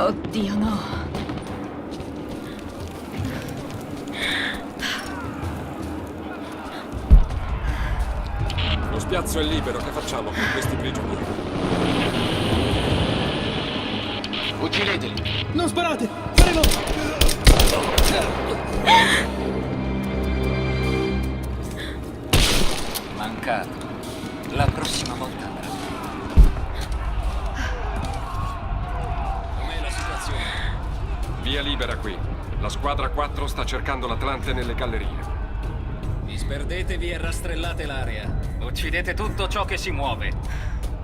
Oddio, no. Lo spiazzo è libero, che facciamo con questi prigionieri? Uccideteli! Non sparate! Faremo! Mancato. La prossima volta andrà. Com'è la situazione? Via libera qui. La squadra 4 sta cercando l'Atlante nelle gallerie. Vi sperdetevi e rastrellate l'area. Uccidete tutto ciò che si muove.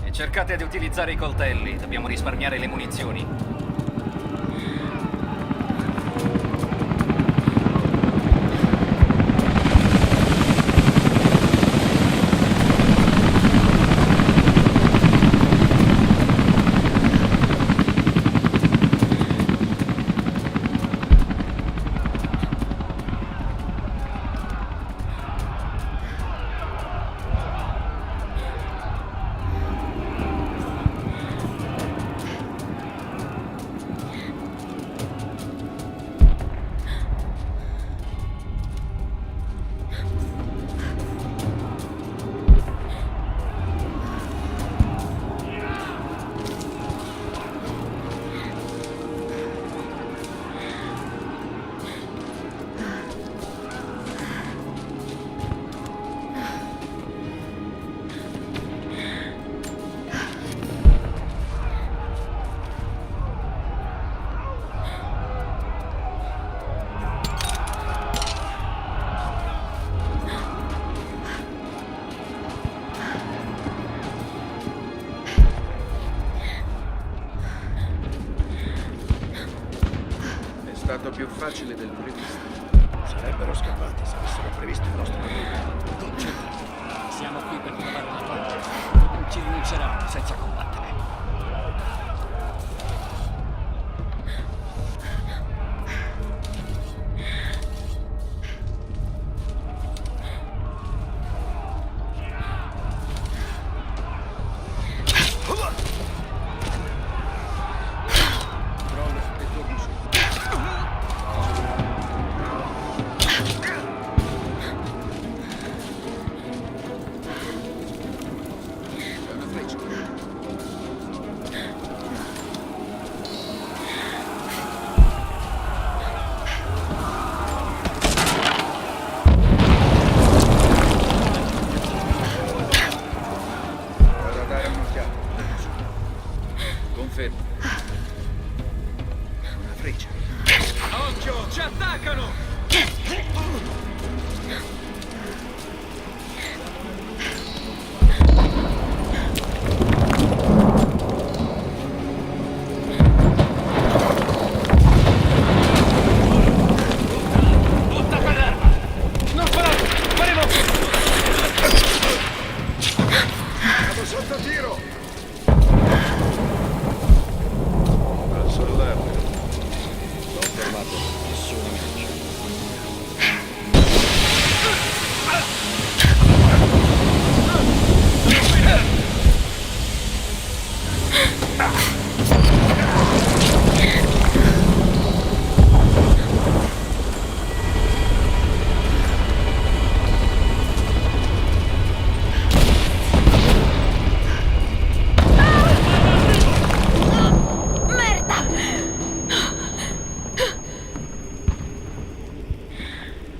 E cercate di utilizzare i coltelli. Dobbiamo risparmiare le munizioni. È stato più facile del previsto. Sarebbero scappati se avessero previsto il nostro arrivo. Concentrati. Siamo qui per trovare una porta. Non ci rinunceranno senza combattere. Vado a dare un'occhiata. Confermo. Una freccia. Occhio, ci attaccano! Butta quell'arma! Non sparate! Faremo! Vado sotto tiro! Al soldato. Confermato. Nessuna minaccia. Merda!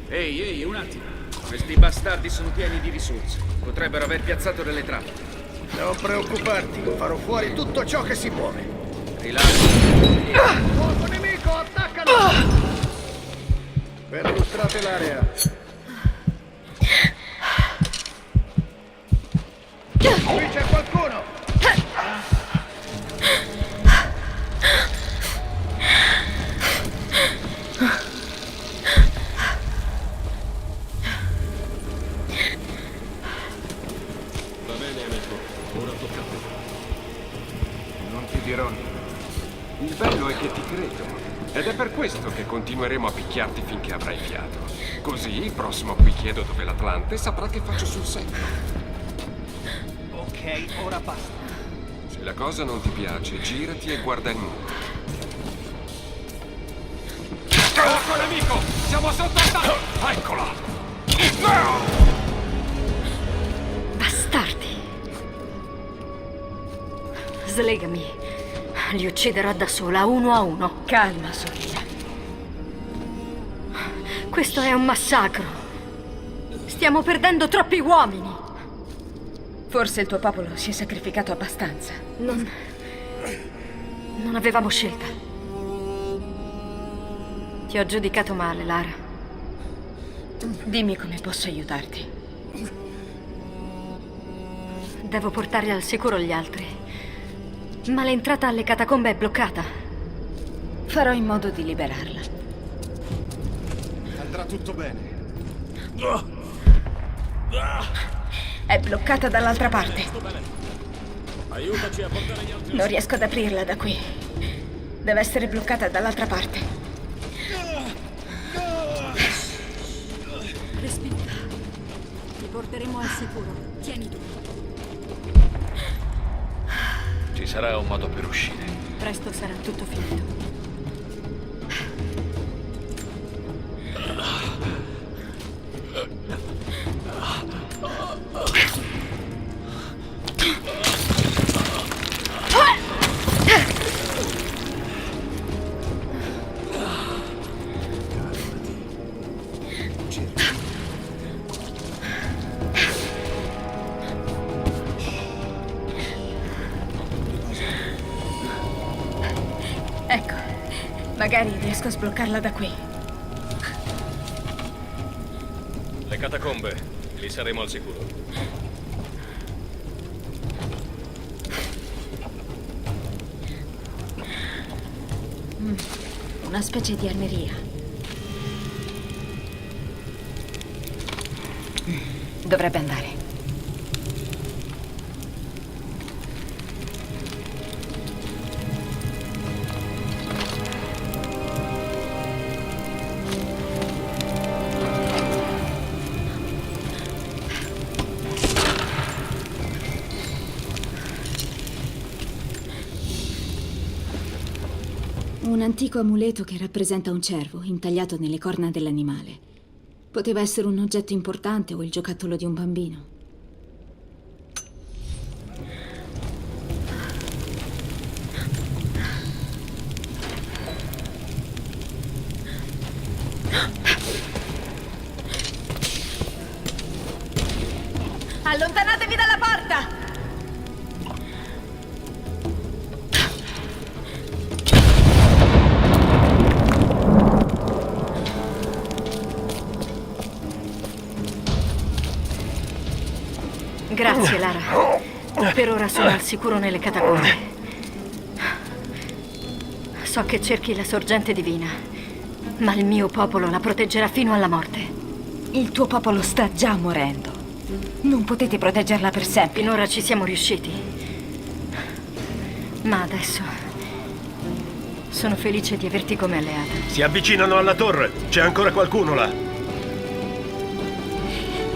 Ehi, un attimo. Questi bastardi sono pieni di risorse. Potrebbero aver piazzato delle trappole. Non preoccuparti, farò fuori tutto ciò che si muove. Rilassi. Colpo nemico, attaccano! Perlustrate l'area. Qui c'è qualcuno! Va bene, amico. Ora tocca a te. Non ti dirò niente. Il bello è che ti credo. Ed è per questo che continueremo a picchiarti finché avrai fiato. Così il prossimo a cui chiedo dove l'Atlante saprà che faccio sul serio. Ok, ora basta. Se la cosa non ti piace, girati e guarda il muro. Ecco nemico! Siamo sotto attacco! Eccola! Bastardi! Slegami. Li ucciderò da sola, uno a uno. Calma, sorella. Questo è un massacro. Stiamo perdendo troppi uomini. Forse il tuo popolo si è sacrificato abbastanza. Non avevamo scelta. Ti ho giudicato male, Lara. Dimmi come posso aiutarti. Devo portare al sicuro gli altri. Ma l'entrata alle catacombe è bloccata. Farò in modo di liberarla. Andrà tutto bene. È bloccata dall'altra parte. Aiutaci a portare gli altri. Non riesco ad aprirla da qui. Deve essere bloccata dall'altra parte. Respira. Ti porteremo al sicuro. Tieni tu. Ci sarà un modo per uscire. Presto sarà tutto finito. Ecco, magari riesco a sbloccarla da qui. Le catacombe. Lì saremo al sicuro. Una specie di armeria. Dovrebbe andare. Un antico amuleto che rappresenta un cervo intagliato nelle corna dell'animale. Poteva essere un oggetto importante o il giocattolo di un bambino. Allontanatevi dalla porta! Grazie, Lara. Per ora sono al sicuro nelle catacombe. So che cerchi la sorgente divina, ma il mio popolo la proteggerà fino alla morte. Il tuo popolo sta già morendo. Non potete proteggerla per sempre. Finora ci siamo riusciti. Ma adesso sono felice di averti come alleata. Si avvicinano alla torre. C'è ancora qualcuno là.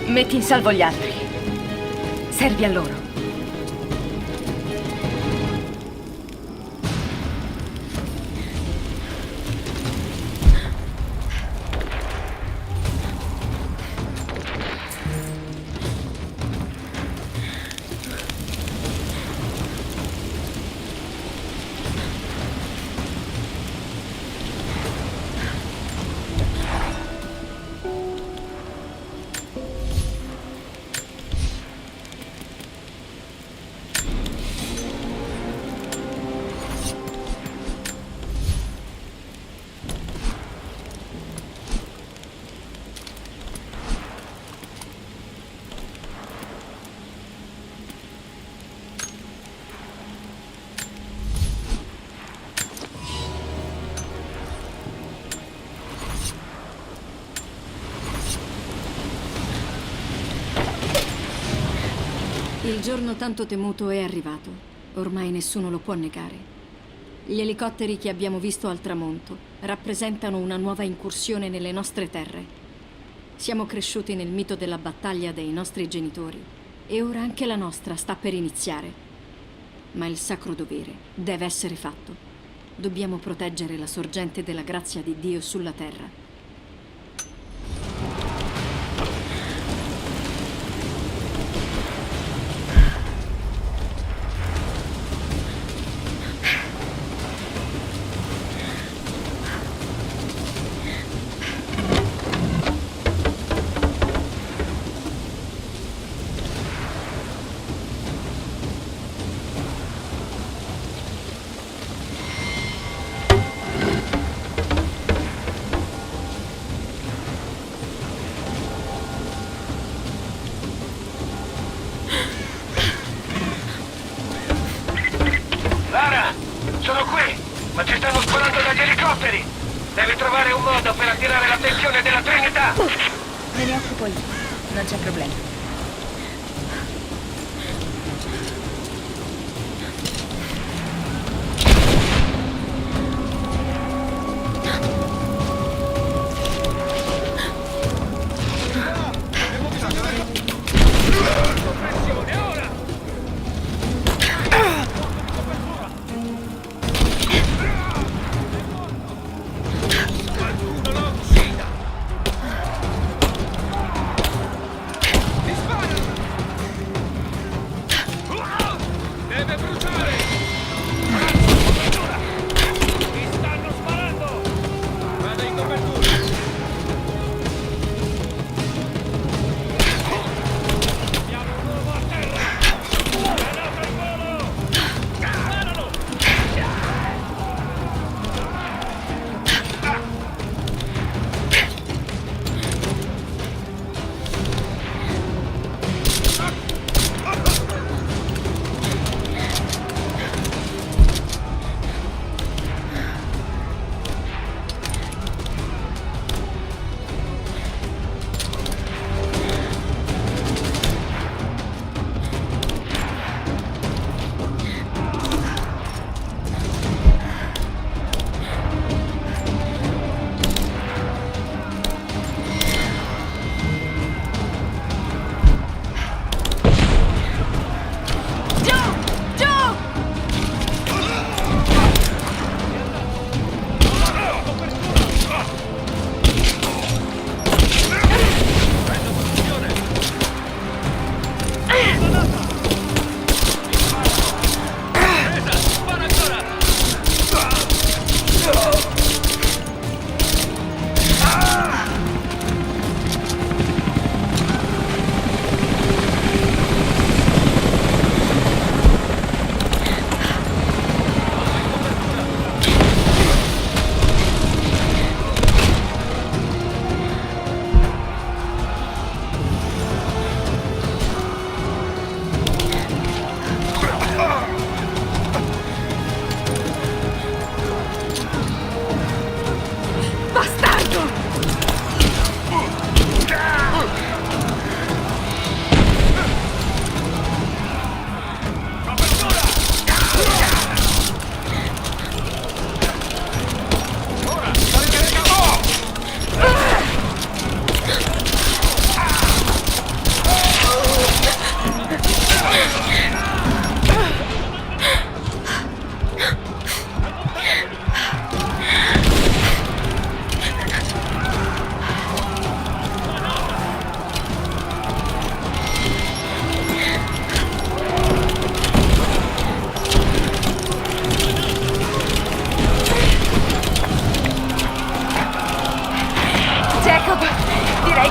Metti in salvo gli altri. Servi a loro. Il giorno tanto temuto è arrivato. Ormai nessuno lo può negare. Gli elicotteri che abbiamo visto al tramonto rappresentano una nuova incursione nelle nostre terre. Siamo cresciuti nel mito della battaglia dei nostri genitori e ora anche la nostra sta per iniziare. Ma il sacro dovere deve essere fatto. Dobbiamo proteggere la sorgente della grazia di Dio sulla terra. Lara, sono qui, ma ci stanno sparando dagli elicotteri. Devi trovare un modo per attirare l'attenzione della Trinità. Me ne occupo io, non c'è problema.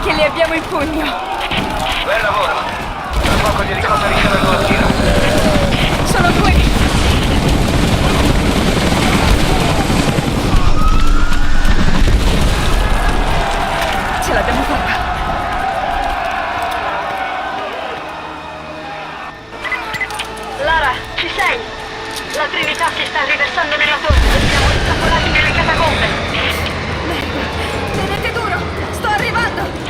che li abbiamo in pugno. Bel lavoro. Tra poco gli elicotteri saranno a tiro. Sono due. Ce l'abbiamo fatta. Lara, ci sei? La Trinità si sta riversando nella torre. Siamo intrappolati nelle catacombe. Merda. Tenete duro. Sto arrivando.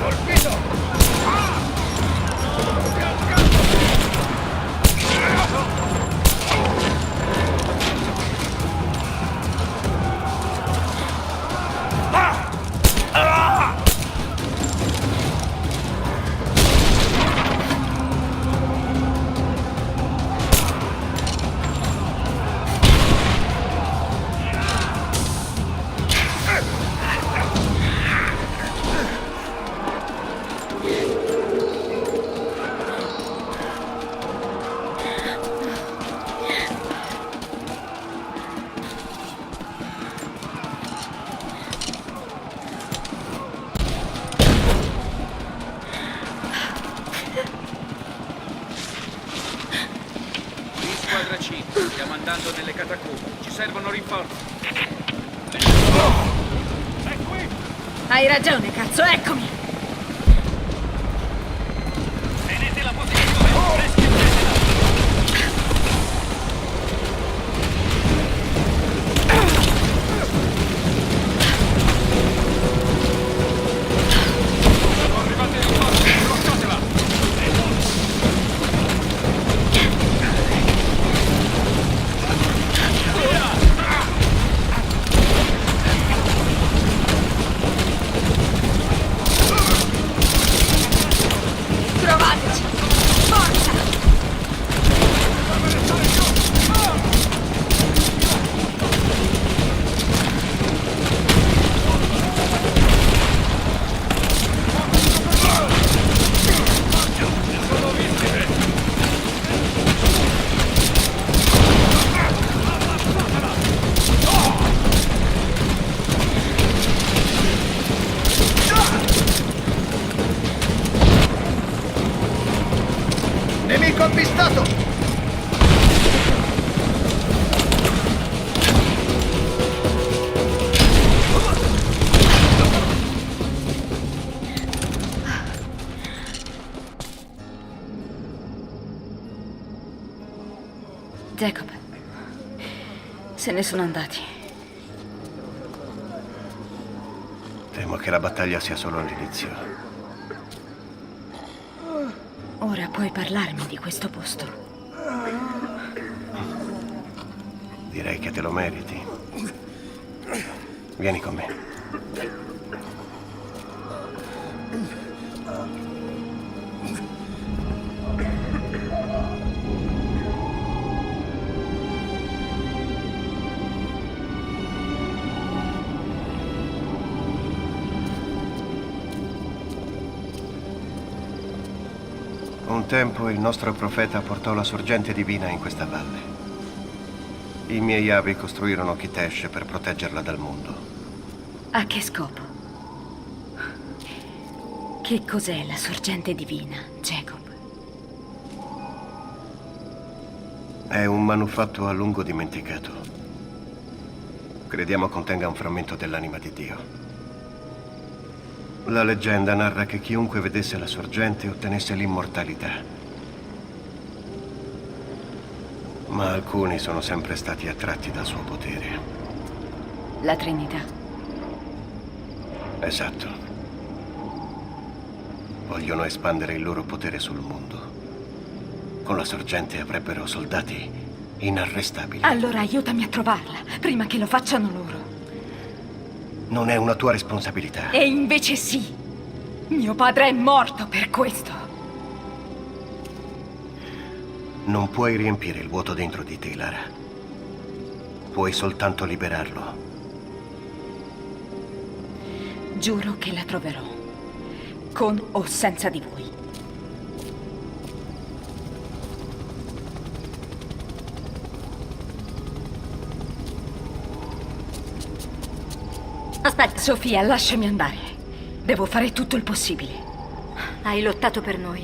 Colpito! squadra C. Stiamo andando nelle catacombe. Ci servono rinforzi. Hai ragione, cazzo, eccomi! Tenete la posizione, respingetela. Sono arrivati i rinforzi, bloccatela! Trovateci! Forza! Nemico avvistato! Jacob, se ne sono andati. Temo che la battaglia sia solo all'inizio. Ora puoi parlarmi di questo posto. Direi che te lo meriti. Vieni con me. Un tempo il nostro profeta portò la sorgente divina in questa valle. I miei avi costruirono Kitesh per proteggerla dal mondo. A che scopo? Che cos'è la sorgente divina, Jacob? È un manufatto a lungo dimenticato. Crediamo contenga un frammento dell'anima di Dio. La leggenda narra che chiunque vedesse la sorgente ottenesse l'immortalità. Ma alcuni sono sempre stati attratti dal suo potere. La Trinità. Esatto. Vogliono espandere il loro potere sul mondo. Con la sorgente avrebbero soldati inarrestabili. Allora aiutami a trovarla, prima che lo facciano loro. Non è una tua responsabilità. E invece sì. Mio padre è morto per questo. Non puoi riempire il vuoto dentro di te, Lara. Puoi soltanto liberarlo. Giuro che la troverò. Con o senza di voi. Aspetta, Sofia, lasciami andare. Devo fare tutto il possibile. hai lottato per noi.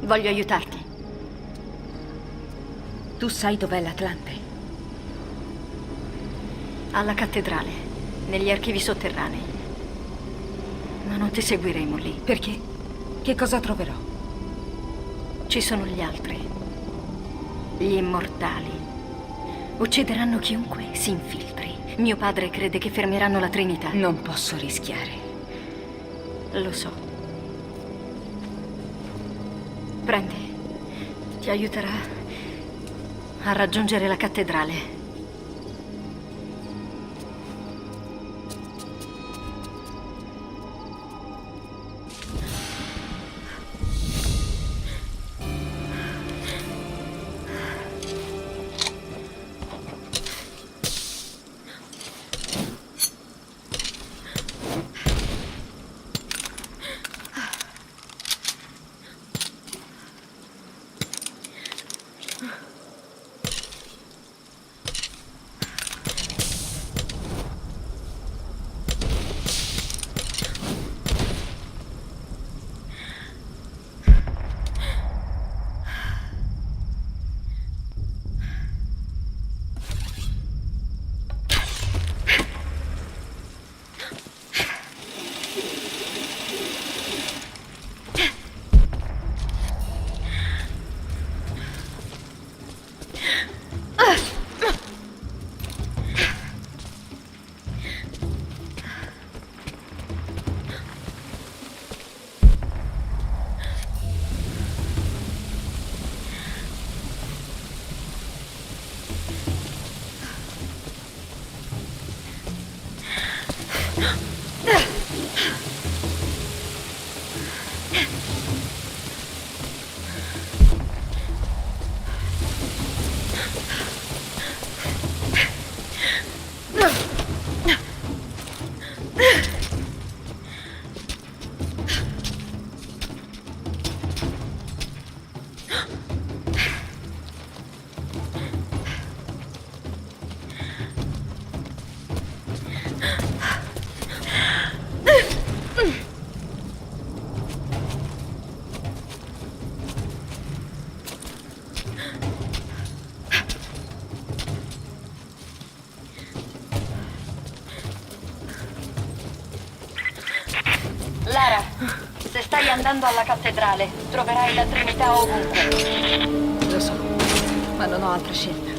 Voglio aiutarti. Tu sai dov'è l'Atlante? Alla cattedrale, negli archivi sotterranei. Ma non ti seguiremo lì. Perché? Che cosa troverò? Ci sono gli altri. Gli immortali. Uccideranno chiunque si infiltri. Mio padre crede che fermeranno la Trinità. Non posso rischiare. Lo so. Prendi. Ti aiuterà a raggiungere la cattedrale. Stai andando alla cattedrale. Troverai la Trinità ovunque. Lo so, ma non ho altra scelta.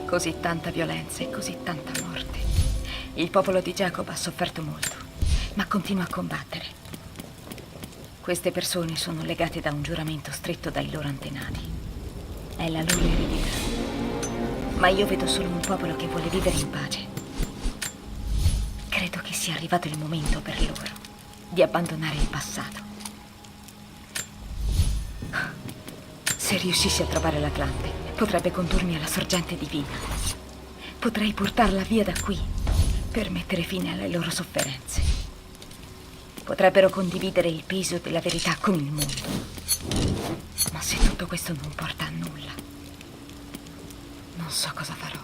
Così tanta violenza e così tanta morte. Il popolo di Jacob ha sofferto molto, ma continua a combattere. Queste persone sono legate da un giuramento stretto dai loro antenati. È la loro eredità. Ma io vedo solo un popolo che vuole vivere in pace. Credo che sia arrivato il momento per loro di abbandonare il passato. Se riuscissi a trovare l'Atlante, potrebbe condurmi alla sorgente divina. Potrei portarla via da qui per mettere fine alle loro sofferenze. Potrebbero condividere il peso della verità con il mondo. Ma se tutto questo non porta a nulla, non so cosa farò.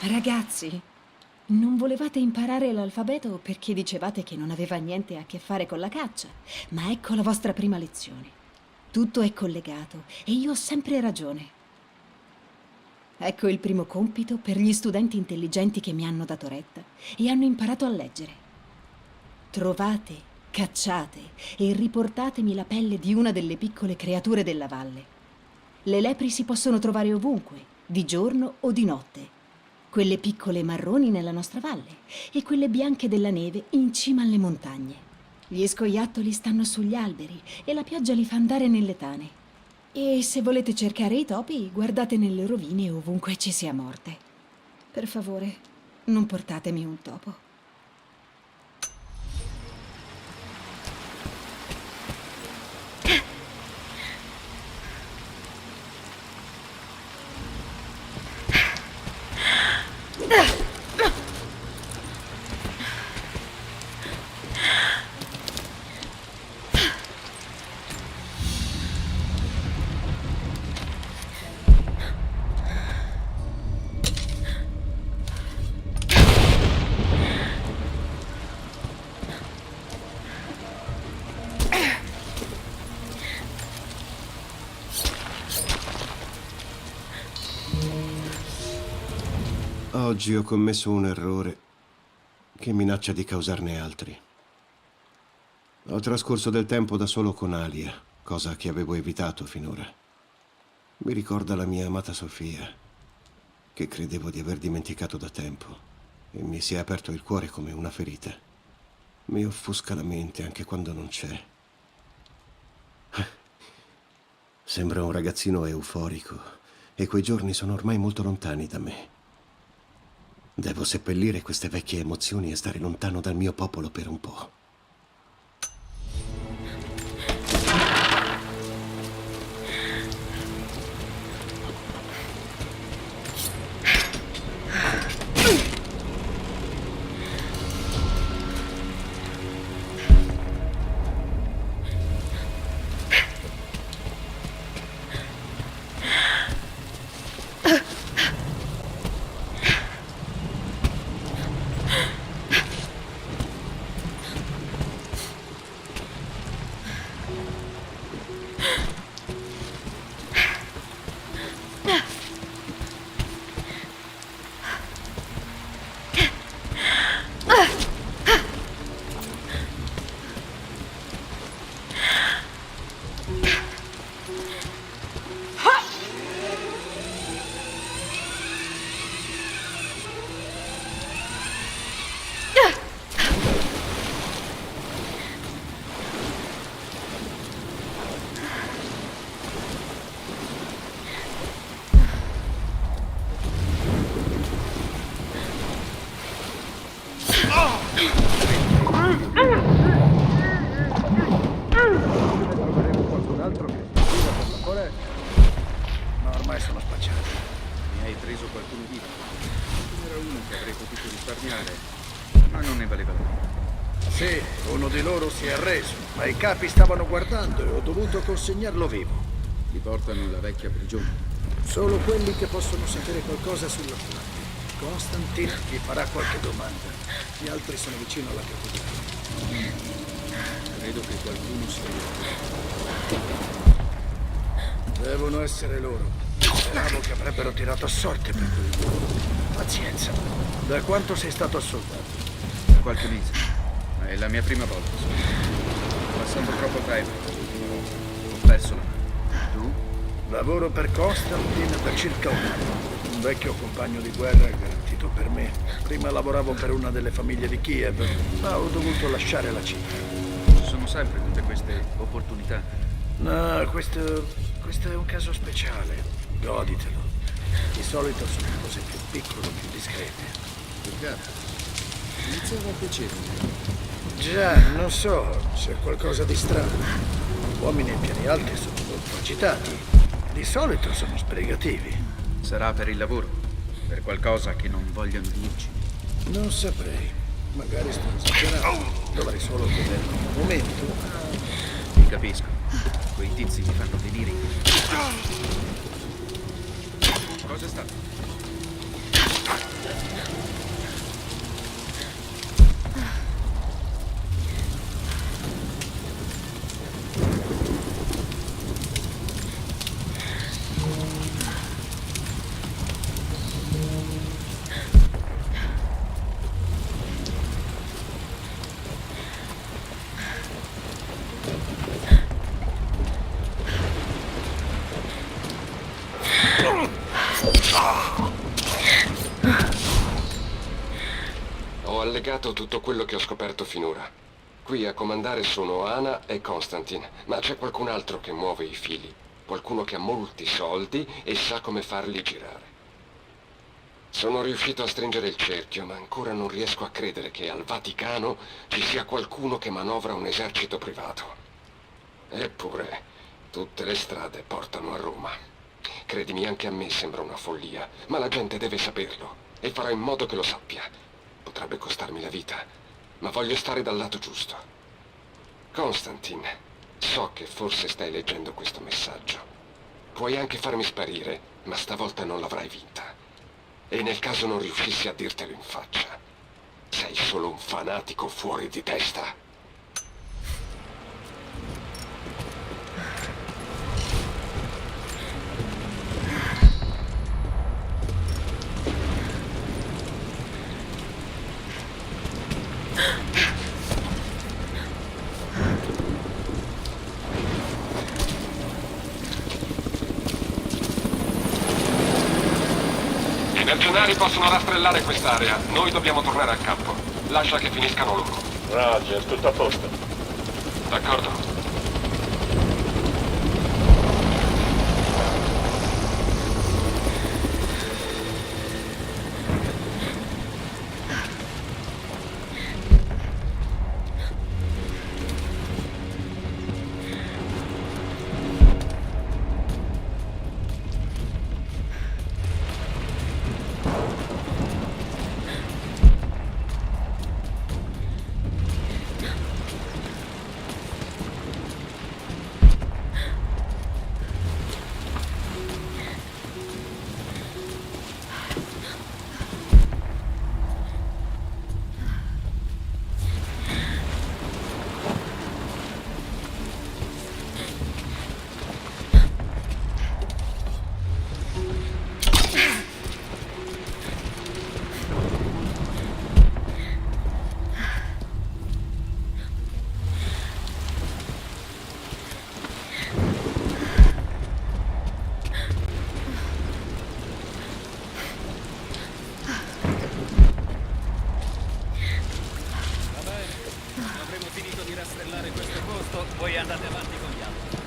Ragazzi, non volevate imparare l'alfabeto perché dicevate che non aveva niente a che fare con la caccia, ma ecco la vostra prima lezione. Tutto è collegato e io ho sempre ragione. Ecco il primo compito per gli studenti intelligenti che mi hanno dato retta e hanno imparato a leggere. Trovate, cacciate e riportatemi la pelle di una delle piccole creature della valle. Le lepri si possono trovare ovunque, di giorno o di notte. Quelle piccole marroni nella nostra valle e quelle bianche della neve in cima alle montagne. Gli scoiattoli stanno sugli alberi e la pioggia li fa andare nelle tane. E se volete cercare i topi, guardate nelle rovine ovunque ci sia morte. Per favore, non portatemi un topo. Oggi ho commesso un errore che minaccia di causarne altri. Ho trascorso del tempo da solo con Alia, cosa che avevo evitato finora. Mi ricorda la mia amata Sofia, che credevo di aver dimenticato da tempo, e mi si è aperto il cuore come una ferita. Mi offusca la mente anche quando non c'è. Sembra un ragazzino euforico, e quei giorni sono ormai molto lontani da me. Devo seppellire queste vecchie emozioni e stare lontano dal mio popolo per un po'. Troveremo qualcun altro che... Ora? Ma ormai sono spacciato. Mi hai preso qualcuno vivo. Era uno che avrei potuto risparmiare, ma non ne valeva la pena. Sì, uno di loro si è arreso, ma i capi stavano guardando e ho dovuto consegnarlo vivo. Li portano alla vecchia prigione. Solo quelli che possono sapere qualcosa sull'Atlante. Constantin vi farà qualche domanda. Gli altri sono vicino alla cattedrale. Credo che qualcuno sia. Devono essere loro. Speravo che avrebbero tirato a sorte per quello. Pazienza. Da quanto sei stato assoldato? Da qualche mese. Ma è la mia prima volta. Ho passato troppo tempo. Ho perso la mano. Tu? Lavoro per Constantin da circa un anno. Un vecchio compagno di guerra garantito per me. Prima lavoravo per una delle famiglie di Kiev, ma ho dovuto lasciare la città. Ci sono sempre tutte queste opportunità. No, questo è un caso speciale. Goditelo. Di solito sono cose più piccole, più discrete. Peccato. Iniziava a piacermi. Già, non so, c'è qualcosa di strano. Uomini a piani alti sono molto agitati. Di solito sono sbrigativi. Sarà per il lavoro? Per qualcosa che non vogliono dirci? Non saprei. Magari sto esagerando. Dovrei solo vederlo un momento. Ti capisco. Quei tizi mi fanno venire. Cosa è stato? Ho allegato tutto quello che ho scoperto finora. Qui a comandare sono Ana e Constantin, ma c'è qualcun altro che muove i fili. Qualcuno che ha molti soldi e sa come farli girare. Sono riuscito a stringere il cerchio, ma ancora non riesco a credere che al Vaticano ci sia qualcuno che manovra un esercito privato. Eppure, tutte le strade portano a Roma. Credimi, anche a me sembra una follia, ma la gente deve saperlo e farò in modo che lo sappia. Potrebbe costarmi la vita, ma voglio stare dal lato giusto. Constantin, so che forse stai leggendo questo messaggio. Puoi anche farmi sparire, ma stavolta non l'avrai vinta. E nel caso non riuscissi a dirtelo in faccia, sei solo un fanatico fuori di testa. I mercenari possono rastrellare quest'area. Noi dobbiamo tornare al campo. Lascia che finiscano loro. Roger, tutto a posto. D'accordo. Voi andate avanti con gli altri.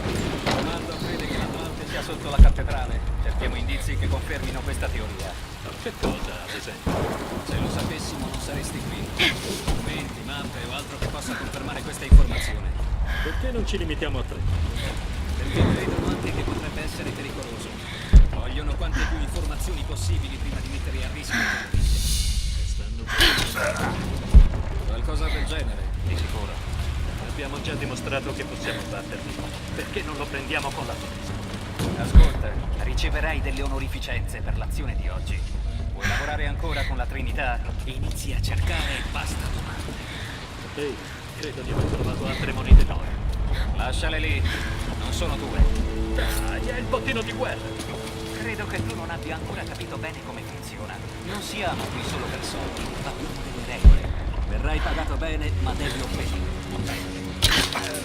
Il comando crede che l'Atlante sia sotto la cattedrale. Cerchiamo indizi che confermino questa teoria. Che cosa, ad esempio? Se lo sapessimo non saresti qui. Documenti, mappe o altro che possa confermare questa informazione. Perché non ci limitiamo a 3? Perché credono anche che potrebbe essere pericoloso. Vogliono quante più informazioni possibili prima di mettere a rischio le Stanno qualcosa del genere, di sicuro. Abbiamo già dimostrato che possiamo batterli. Perché non lo prendiamo con la forza? Ascolta, riceverai delle onorificenze per l'azione di oggi. Vuoi lavorare ancora con la Trinità? Inizi a cercare e basta domande. Ehi, credo di aver trovato altre monete d'oro. Lasciale lì, non sono tue. Dai, è il bottino di guerra. Credo che tu non abbia ancora capito bene come funziona. Non siamo qui solo per soldi, abbiamo delle regole. Verrai pagato bene, ma devi obbedire.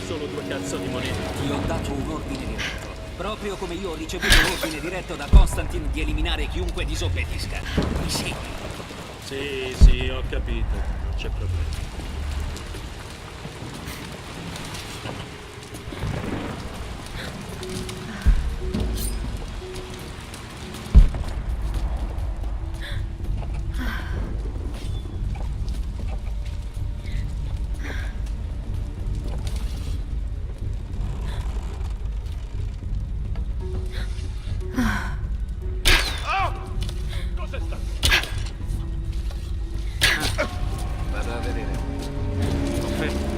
Solo 2 cazzo di monete. Ti ho dato un ordine diretto. Proprio come io ho ricevuto l'ordine diretto da Constantine di eliminare chiunque disobbedisca. Mi segui? Sì, ho capito. Non c'è problema. Vado a vedere. Confermo.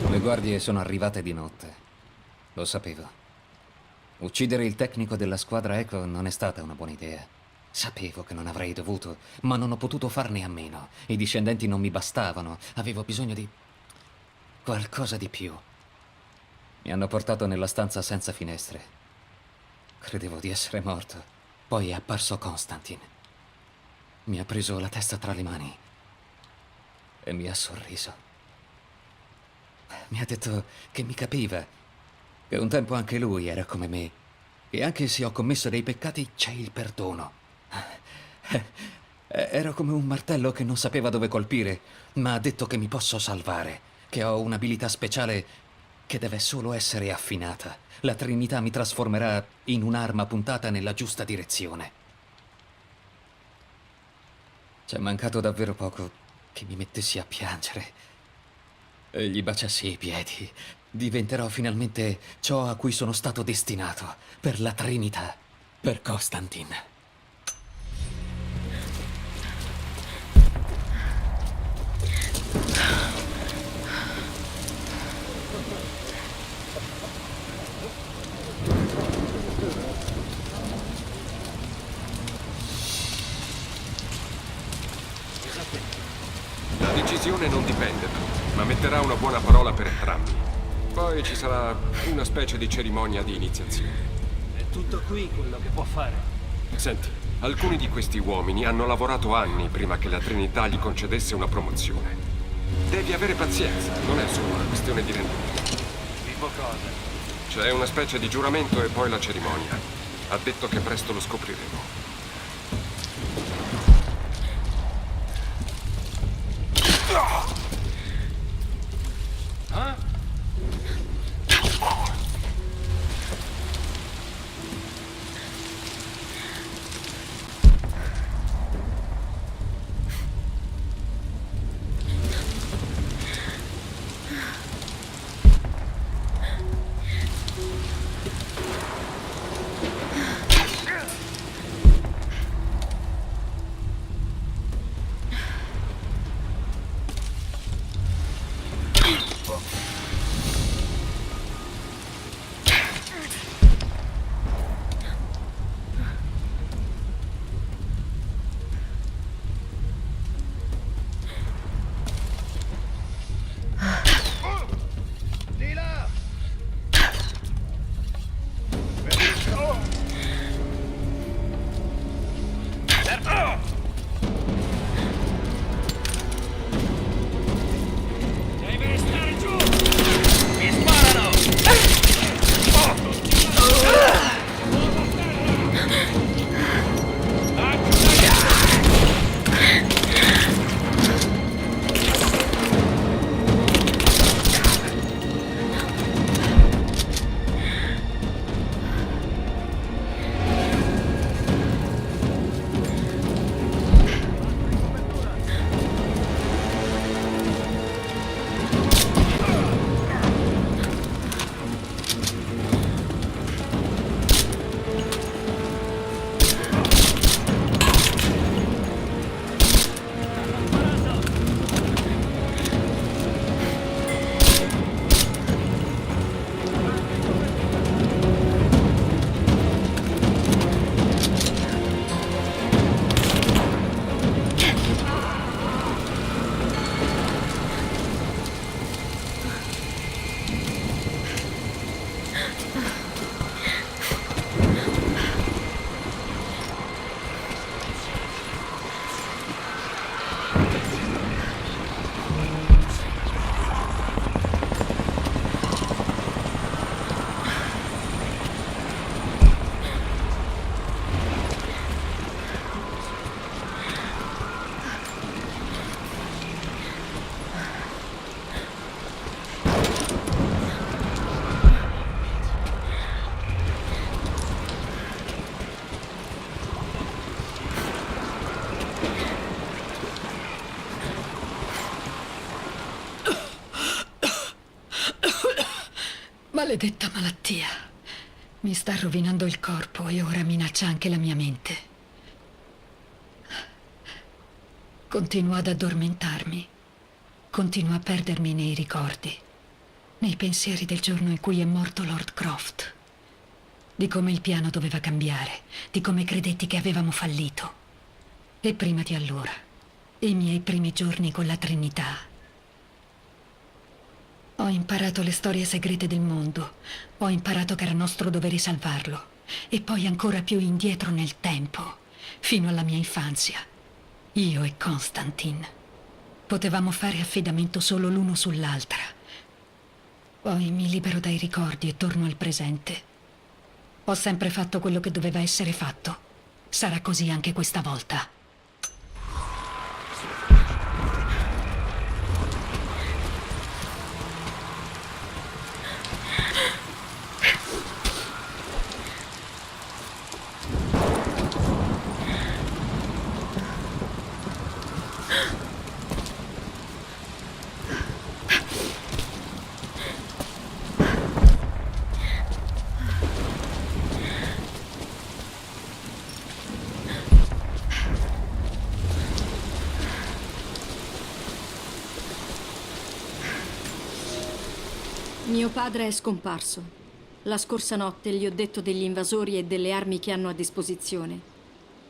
Le guardie sono arrivate di notte. Lo sapevo. Uccidere il tecnico della squadra Echo non è stata una buona idea. Sapevo che non avrei dovuto, ma non ho potuto farne a meno. I discendenti non mi bastavano. Avevo bisogno di qualcosa di più. Mi hanno portato nella stanza senza finestre. Credevo di essere morto. Poi è apparso Constantine. Mi ha preso la testa tra le mani e mi ha sorriso. Mi ha detto che mi capiva, che un tempo anche lui era come me, e anche se ho commesso dei peccati c'è il perdono. Ero come un martello che non sapeva dove colpire, ma ha detto che mi posso salvare, che ho un'abilità speciale che deve solo essere affinata. La Trinità mi trasformerà in un'arma puntata nella giusta direzione. C'è mancato davvero poco che mi mettessi a piangere e gli baciassi i piedi. Diventerò finalmente ciò a cui sono stato destinato, per la Trinità, per Constantine. La decisione non dipende da me, ma metterà una buona parola per entrambi. Poi ci sarà una specie di cerimonia di iniziazione. È tutto qui quello che può fare. Senti, alcuni di questi uomini hanno lavorato anni prima che la Trinità gli concedesse una promozione. Devi avere pazienza, non è solo una questione di rendimento. Tipo cosa? C'è una specie di giuramento e poi la cerimonia. Ha detto che presto lo scopriremo. Maledetta malattia. Mi sta rovinando il corpo e ora minaccia anche la mia mente. Continuo ad addormentarmi. Continuo a perdermi nei ricordi, nei pensieri del giorno in cui è morto Lord Croft. Di come il piano doveva cambiare, di come credetti che avevamo fallito. E prima di allora, i miei primi giorni con la Trinità. Ho imparato le storie segrete del mondo. Ho imparato che era nostro dovere salvarlo. E poi ancora più indietro nel tempo, fino alla mia infanzia. Io e Constantine. Potevamo fare affidamento solo l'uno sull'altra. Poi mi libero dai ricordi e torno al presente. Ho sempre fatto quello che doveva essere fatto. Sarà così anche questa volta. Mio padre è scomparso. La scorsa notte gli ho detto degli invasori e delle armi che hanno a disposizione.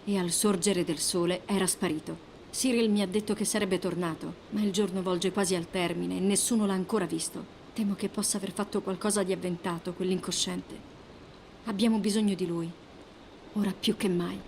E al sorgere del sole era sparito. Cyril mi ha detto che sarebbe tornato, ma il giorno volge quasi al termine e nessuno l'ha ancora visto. Temo che possa aver fatto qualcosa di avventato, quell'incosciente. Abbiamo bisogno di lui. Ora più che mai.